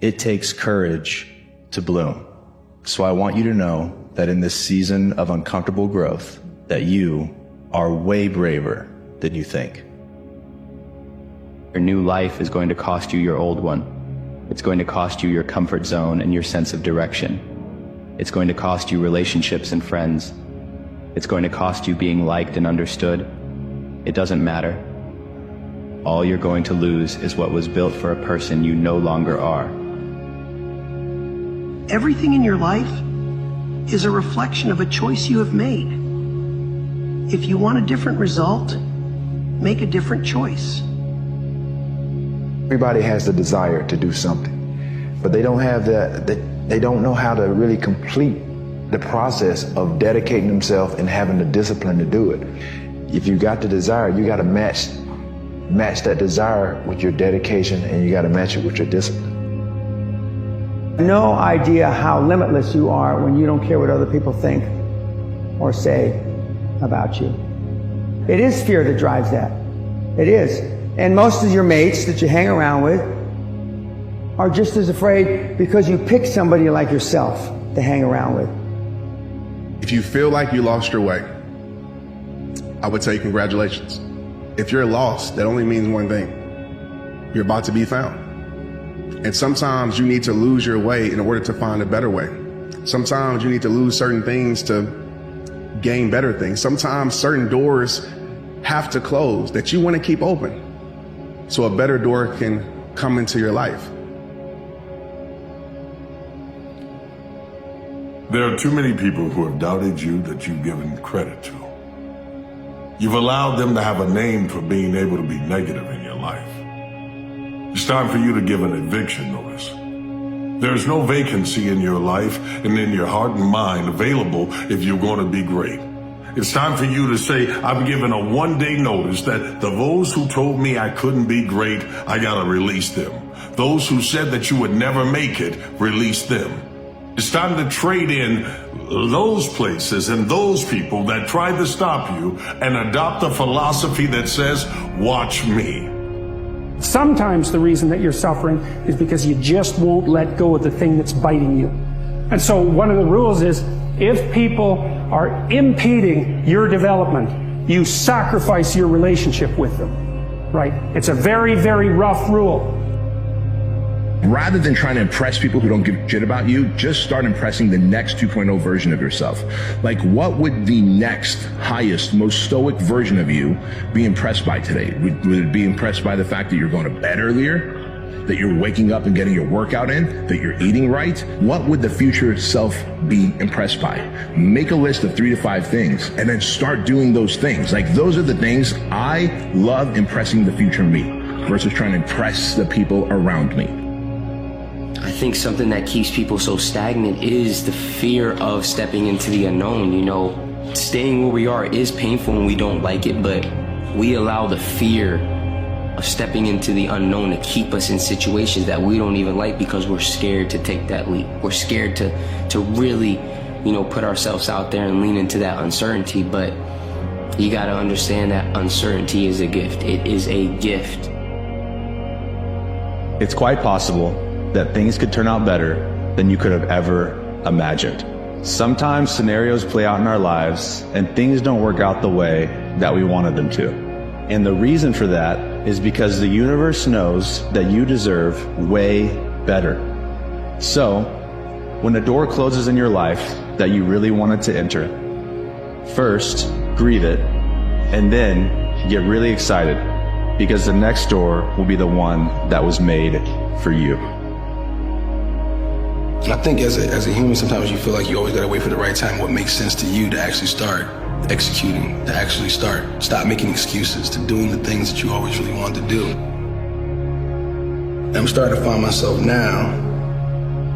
It takes courage to bloom. So I want you to know that in this season of uncomfortable growth, that you are way braver than you think. Your new life is going to cost you your old one. It's going to cost you your comfort zone and your sense of direction. It's going to cost you relationships and friends. It's going to cost you being liked and understood. It doesn't matter. All you're going to lose is what was built for a person you no longer are. Everything in your life is a reflection of a choice you have made. If you want a different result, make a different choice. Everybody has the desire to do something, but they don't have they don't know how to really complete the process of dedicating themselves and having the discipline to do it. If you got the desire, you got to match that desire with your dedication, and you got to match it with your discipline. No idea how limitless you are when you don't care what other people think or say about you. It is fear that drives that. It is. And most of your mates that you hang around with are just as afraid because you pick somebody like yourself to hang around with. If you feel like you lost your way, I would say congratulations. If you're lost, that only means one thing. You're about to be found. And sometimes you need to lose your way in order to find a better way. Sometimes you need to lose certain things to gain better things. Sometimes certain doors have to close that you want to keep open so a better door can come into your life. There are too many people who have doubted you that you've given credit to. You've allowed them to have a name for being able to be negative in your life. It's time for you to give an eviction notice. There is no vacancy in your life and in your heart and mind available if you're going to be great. It's time for you to say, I've given a one-day notice that those who told me I couldn't be great, I gotta release them. Those who said that you would never make it, release them. It's time to trade in those places and those people that tried to stop you and adopt a philosophy that says, watch me. Sometimes the reason that you're suffering is because you just won't let go of the thing that's biting you. And so one of the rules is, if people are impeding your development, you sacrifice your relationship with them, right? It's a very, very rough rule. Rather than trying to impress people who don't give a shit about you, just start impressing the next 2.0 version of yourself. Like, what would the next highest, most stoic version of you be impressed by today? Would it be impressed by the fact that you're going to bed earlier? That you're waking up and getting your workout in? That you're eating right? What would the future self be impressed by? Make a list of 3 to 5 things and then start doing those things. Like, those are the things I love, impressing the future me versus trying to impress the people around me. I think something that keeps people so stagnant is the fear of stepping into the unknown. You know, staying where we are is painful and we don't like it, but we allow the fear of stepping into the unknown to keep us in situations that we don't even like because we're scared to take that leap. We're scared to really, you know, put ourselves out there and lean into that uncertainty. But you got to understand that uncertainty is a gift. It is a gift. It's quite possible that things could turn out better than you could have ever imagined. Sometimes scenarios play out in our lives and things don't work out the way that we wanted them to. And the reason for that is because the universe knows that you deserve way better. So, when a door closes in your life that you really wanted to enter, first, grieve it, and then get really excited because the next door will be the one that was made for you. I think as a human, sometimes you feel like you always gotta wait for the right time, what makes sense to you to actually start executing, to actually stop making excuses, to doing the things that you always really wanted to do. And I'm starting to find myself now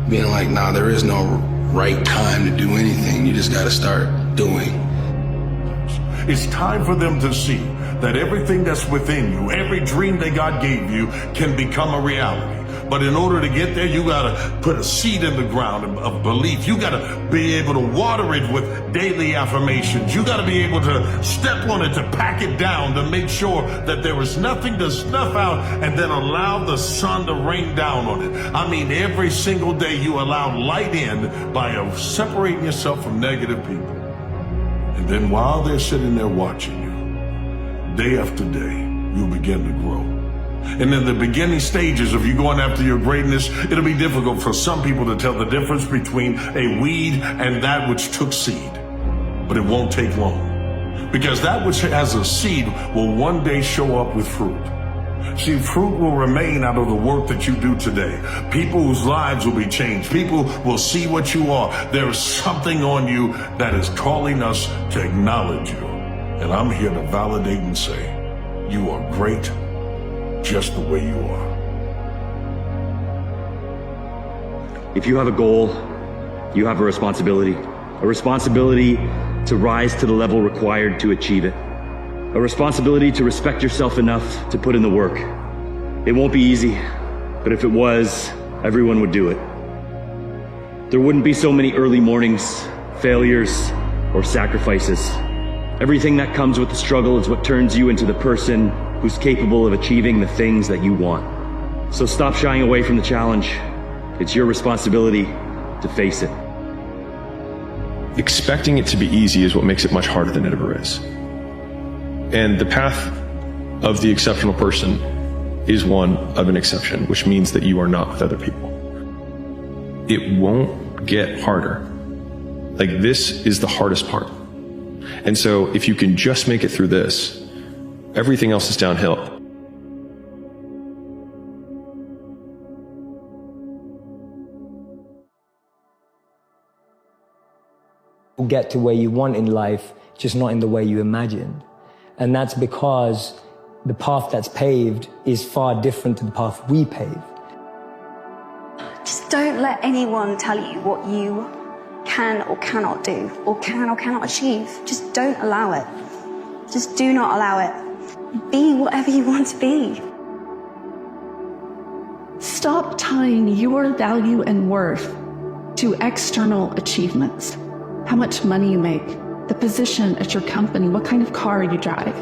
being like, nah, there is no right time to do anything. You just gotta start doing. It's time for them to see that everything that's within you, every dream that God gave you, can become a reality. But in order to get there, you gotta put a seed in the ground of belief. You gotta be able to water it with daily affirmations. You gotta be able to step on it, to pack it down, to make sure that there is nothing to snuff out, and then allow the sun to rain down on it. I mean, every single day you allow light in by separating yourself from negative people. And then while they're sitting there watching you, day after day, you'll begin to grow. And in the beginning stages of you going after your greatness, it'll be difficult for some people to tell the difference between a weed and that which took seed. But it won't take long, because that which has a seed will one day show up with fruit. See, fruit will remain out of the work that you do today. People's lives will be changed. People will see what you are. There is something on you that is calling us to acknowledge you. And I'm here to validate and say, you are great just the way you are. If you have a goal, you have a responsibility to rise to the level required to achieve it. A responsibility to respect yourself enough to put in the work. It won't be easy, but if it was, everyone would do it. There wouldn't be so many early mornings, failures, or sacrifices. Everything that comes with the struggle is what turns you into the person who's capable of achieving the things that you want. So stop shying away from the challenge. It's your responsibility to face it. Expecting it to be easy is what makes it much harder than it ever is. And the path of the exceptional person is one of an exception, which means that you are not with other people. It won't get harder. Like, this is the hardest part. And so if you can just make it through this, everything else is downhill. Get to where you want in life, just not in the way you imagined. And that's because the path that's paved is far different to the path we pave. Just don't let anyone tell you what you can or cannot do, or can or cannot achieve. Just don't allow it. Just do not allow it. Be whatever you want to be. Stop tying your value and worth to external achievements. How much money you make, the position at your company, what kind of car you drive.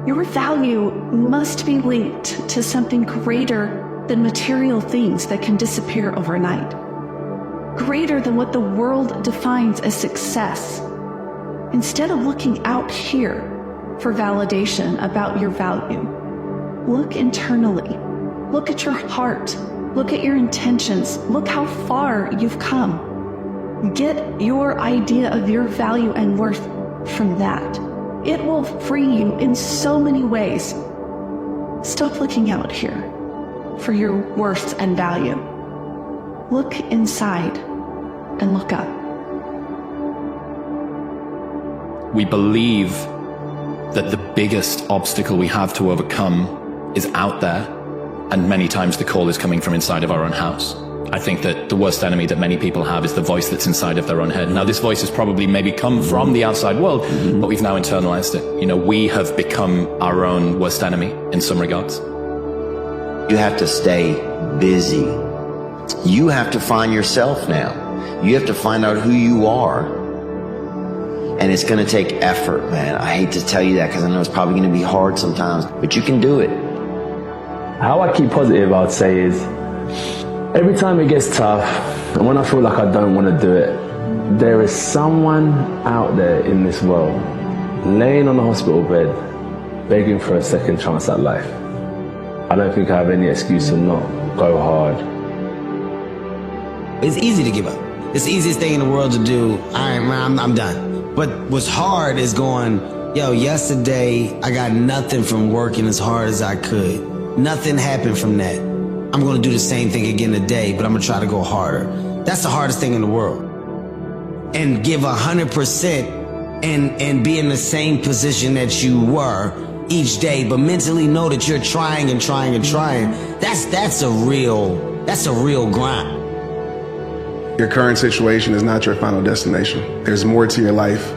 Your value must be linked to something greater than material things that can disappear overnight. Greater than what the world defines as success. Instead of looking out here for validation about your value, look internally. Look at your heart. Look at your intentions. Look how far you've come. Get your idea of your value and worth from that. It will free you in so many ways. Stop looking out here for your worth and value. Look inside and look up. We believe that the biggest obstacle we have to overcome is out there, and many times the call is coming from inside of our own house. I think that the worst enemy that many people have is the voice that's inside of their own head. Now, this voice has probably maybe come from the outside world, but we've now internalized it. You know, we have become our own worst enemy in some regards. You have to stay busy. You have to find yourself now. You have to find out who you are. And it's going to take effort, man. I hate to tell you that because I know it's probably going to be hard sometimes, but you can do it. How I keep positive, I'd say, is every time it gets tough, and when I feel like I don't want to do it, there is someone out there in this world, laying on a hospital bed, begging for a second chance at life. I don't think I have any excuse to not go hard. It's easy to give up. It's the easiest thing in the world to do. All right, man, I'm done. But what's hard is going, yo, yesterday I got nothing from working as hard as I could. Nothing happened from that. I'm going to do the same thing again today, but I'm going to try to go harder. That's the hardest thing in the world. And give 100% and be in the same position that you were each day, but mentally know that you're trying and trying and trying. That's a real grind. Your current situation is not your final destination. There's more to your life.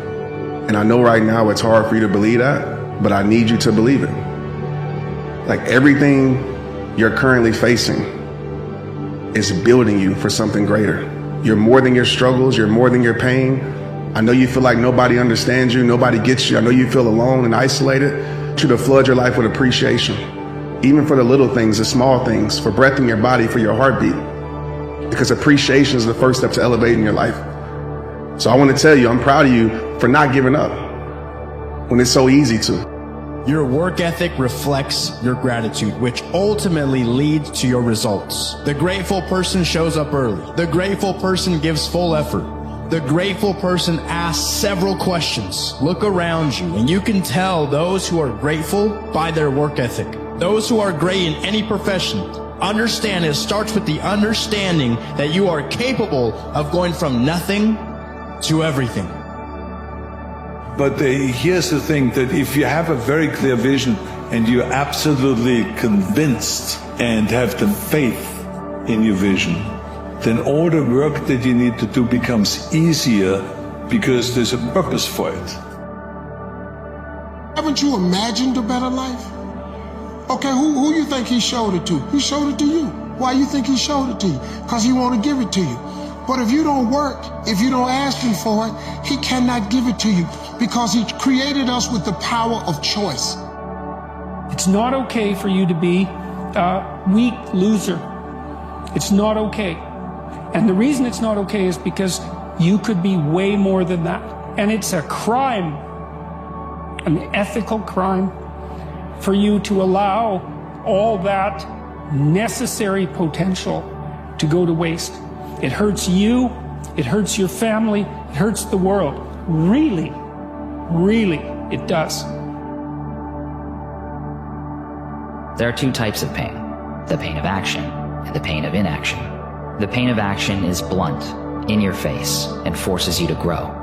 And I know right now it's hard for you to believe that, but I need you to believe it. Like, everything you're currently facing is building you for something greater. You're more than your struggles. You're more than your pain. I know you feel like nobody understands you, nobody gets you. I know you feel alone and isolated. I want you to flood your life with appreciation, even for the little things, the small things, for breath in your body, for your heartbeat. Because appreciation is the first step to elevating your life. So I want to tell you, I'm proud of you for not giving up when it's so easy to. Your work ethic reflects your gratitude, which ultimately leads to your results. The grateful person shows up early. The grateful person gives full effort. The grateful person asks several questions. Look around you, and you can tell those who are grateful by their work ethic. Those who are great in any profession understand it starts with the understanding that you are capable of going from nothing to everything. But here's the thing, that if you have a very clear vision and you're absolutely convinced and have the faith in your vision, then all the work that you need to do becomes easier because there's a purpose for it. Haven't you imagined a better life? Okay, who you think he showed it to? He showed it to you. Why you think he showed it to you? Because he want to give it to you. But if you don't work, if you don't ask him for it, he cannot give it to you because he created us with the power of choice. It's not okay for you to be a weak loser. It's not okay. And the reason it's not okay is because you could be way more than that. And it's a crime, an ethical crime, for you to allow all that necessary potential to go to waste. It hurts you, it hurts your family, it hurts the world. Really, really, it does. There are two types of pain, the pain of action and the pain of inaction. The pain of action is blunt, in your face, and forces you to grow.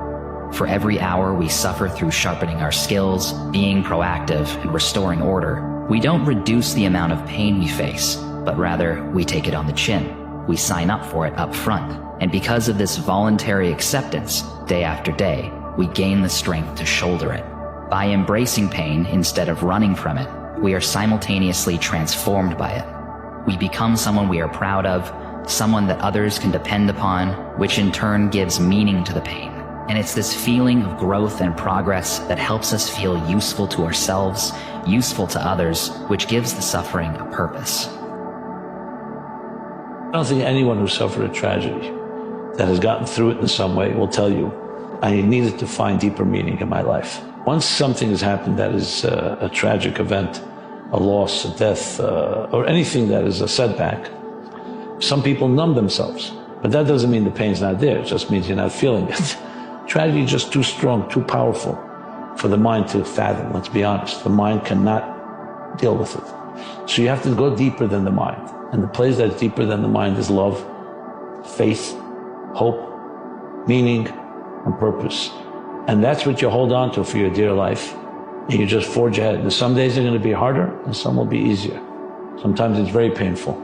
For every hour we suffer through sharpening our skills, being proactive, and restoring order, we don't reduce the amount of pain we face, but rather we take it on the chin. We sign up for it up front. And because of this voluntary acceptance, day after day, we gain the strength to shoulder it. By embracing pain instead of running from it, we are simultaneously transformed by it. We become someone we are proud of, someone that others can depend upon, which in turn gives meaning to the pain. And it's this feeling of growth and progress that helps us feel useful to ourselves, useful to others, which gives the suffering a purpose. I don't think anyone who suffered a tragedy that has gotten through it in some way will tell you, I needed to find deeper meaning in my life. Once something has happened that is a tragic event, a loss, a death, or anything that is a setback, some people numb themselves. But that doesn't mean the pain's not there. It just means you're not feeling it. Tragedy is just too strong, too powerful for the mind to fathom, let's be honest. The mind cannot deal with it. So you have to go deeper than the mind. And the place that's deeper than the mind is love, faith, hope, meaning, and purpose. And that's what you hold on to for your dear life. And you just forge ahead. And some days are going to be harder and some will be easier. Sometimes it's very painful.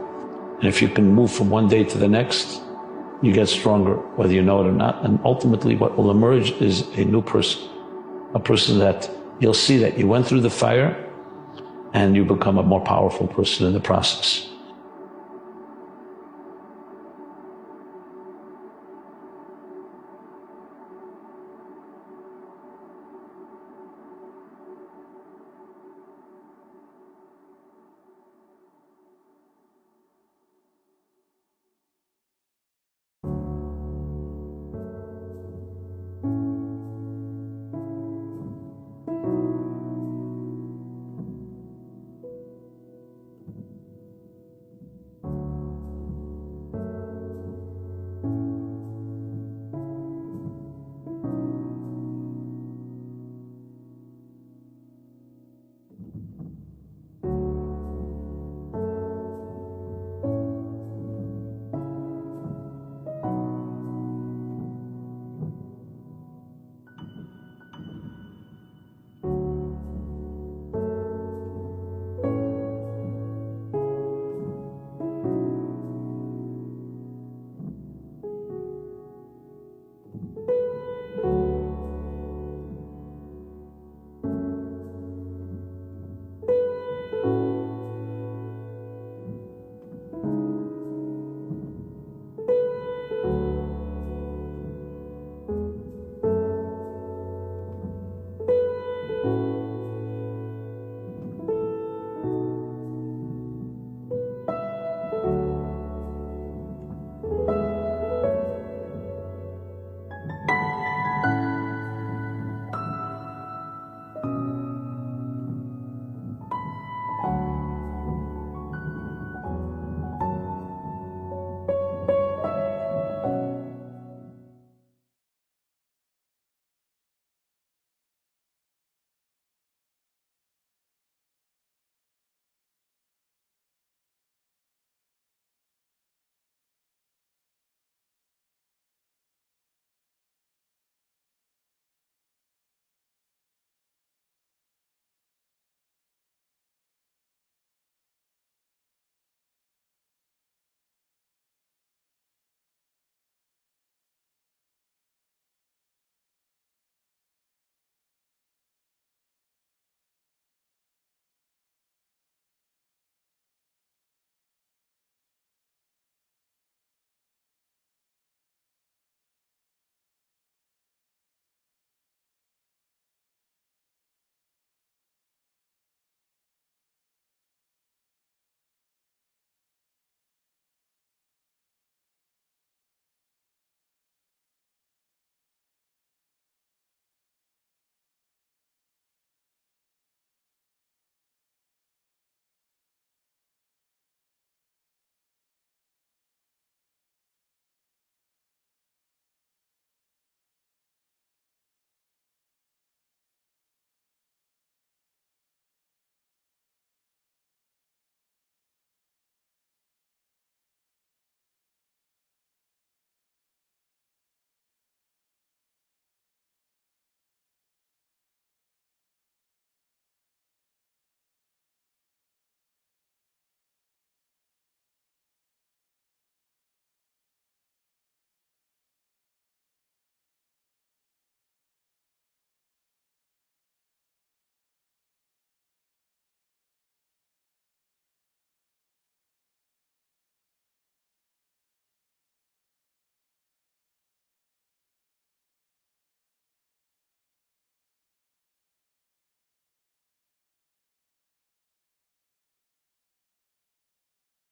And if you can move from one day to the next, you get stronger, whether you know it or not. And ultimately what will emerge is a new person. A person that you'll see that you went through the fire and you become a more powerful person in the process.